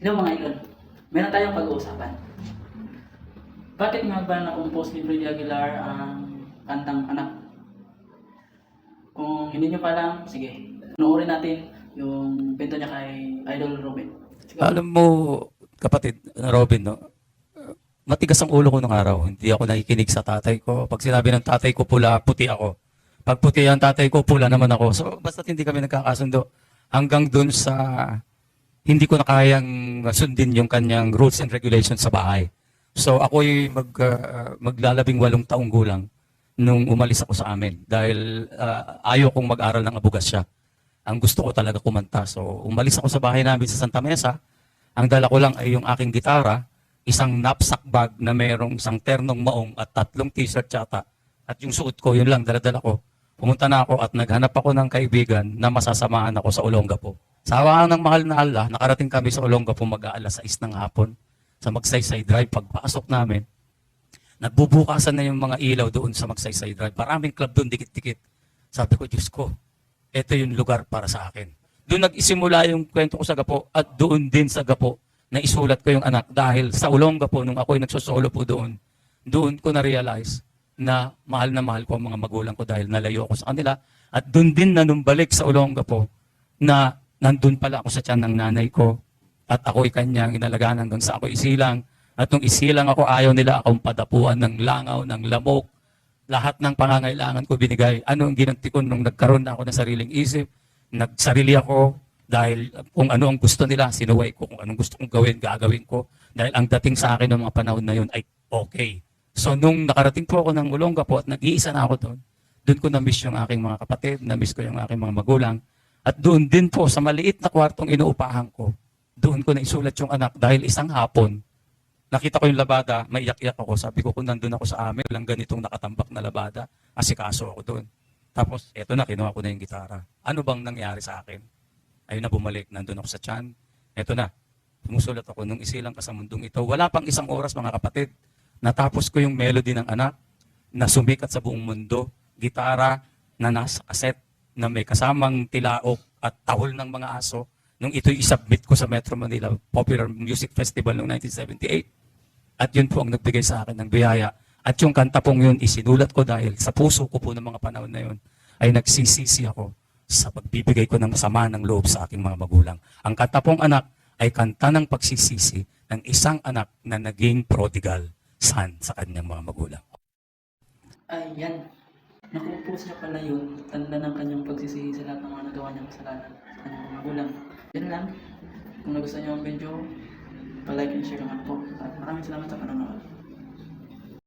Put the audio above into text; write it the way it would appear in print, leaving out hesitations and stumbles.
Hello mga idol, meron tayong pag-uusapan. Bakit nga ba na-compose ni Freddy Aguilar ang kantang Anak? Kung hindi nyo pa alam, sige, panoorin natin yung kwento niya kay Idol Robin. Sige. Alam mo, kapatid na Robin, no? Matigas ang ulo ko nung araw. Hindi ako nakikinig sa tatay ko. Pag sinabi ng tatay ko pula, puti ako. Pag puti ang tatay ko, pula naman ako. So, basta't hindi kami nagkakasundo. Hanggang dun sa hindi ko na kayang sundin yung kanyang rules and regulations sa bahay. So, ako'y maglalabing 8 taong gulang nung umalis ako sa amin. Dahil ayaw kong mag-aral ng abugasya. Ang gusto ko talaga kumanta. So, umalis ako sa bahay namin sa Santa Mesa. Ang dala ko lang ay yung aking gitara, isang knapsack bag na mayroong isang ternong maong at 3 t-shirt yata. At yung suot ko, yun lang, dala-dala ko. Pumunta na ako at naghanap ako ng kaibigan na masasamahan ako sa Olongapo. Sa hawaan ng mahal na Allah, nakarating kami sa Olongapo mag-aalas 6 ng hapon sa Magsaysay Drive. Pagpasok namin, nagbubukasan na yung mga ilaw doon sa Magsaysay Drive. Maraming club doon, dikit-dikit. Sabi ko, Diyos ko, ito yung lugar para sa akin. Doon nag-isimula yung kwento ko sa Gapo at doon din sa Gapo na isulat ko yung anak. Dahil sa Olongapo, nung ako'y nagsosolo po doon, doon ko na-realize na mahal ko ang mga magulang ko dahil nalayo ako sa kanila. At doon din na nung balik sa Olongapo na nandun pala ako sa tiyan ng nanay ko at ako'y kanyang inalagaan hanggang sa ako isilang. At nung isilang ako, ayaw nila akong padapuan ng langaw, ng lamok. Lahat ng pangangailangan ko binigay. Ano ang ginanti ko nung nagkaroon na ako ng sariling isip? Nagsarili ako dahil kung ano ang gusto nila, sinuway ko. Kung anong gusto kong gawin, gagawin ko. Dahil ang dating sa akin ng mga panahon na yun ay okay. So nung nakarating po ako ng Olongapo at nag-iisa na ako doon ko na-miss yung aking mga kapatid, na-miss ko yung aking mga magulang. At doon din po sa maliit na kwartong inuupahan ko, doon ko na isulat yung anak dahil isang hapon, nakita ko yung labada, maiyak-iyak ako. Sabi ko kung nandun ako sa amin, lang ganitong nakatambak na labada, asikaso ako doon. Tapos eto na, kinuha ko na yung gitara. Ano bang nangyari sa akin? Ayun na, bumalik, nandun ako sa tiyan. Eto na, sumusulat ako nung isilang ka sa mundong ito. Wala pang 1 oras mga kapatid. Natapos ko yung melody ng anak na sumikat sa buong mundo. Gitara na nasa kaset na may kasamang tilaok at tahol ng mga aso. Nung ito'y isubmit ko sa Metro Manila Popular Music Festival noong 1978. At yun po ang nagbigay sa akin ng biyaya. At yung kanta pong yun, isinulat ko dahil sa puso ko po ng mga panahon na yun, ay nagsisisi ako sa pagbibigay ko ng masama ng loob sa aking mga magulang. Ang kanta pong anak ay kanta ng pagsisisi ng isang anak na naging prodigal son sa kanyang mga magulang. Ayan, nakumpose niya pala yun, tanda ng kanyang pagsisihi sa lahat ng mga nagawa niyang kasalanan sa kanyang mga magulang. Yan lang, kung nagustuhan niyo ang video, pa-like and share naman po. At maraming salamat sa panonood.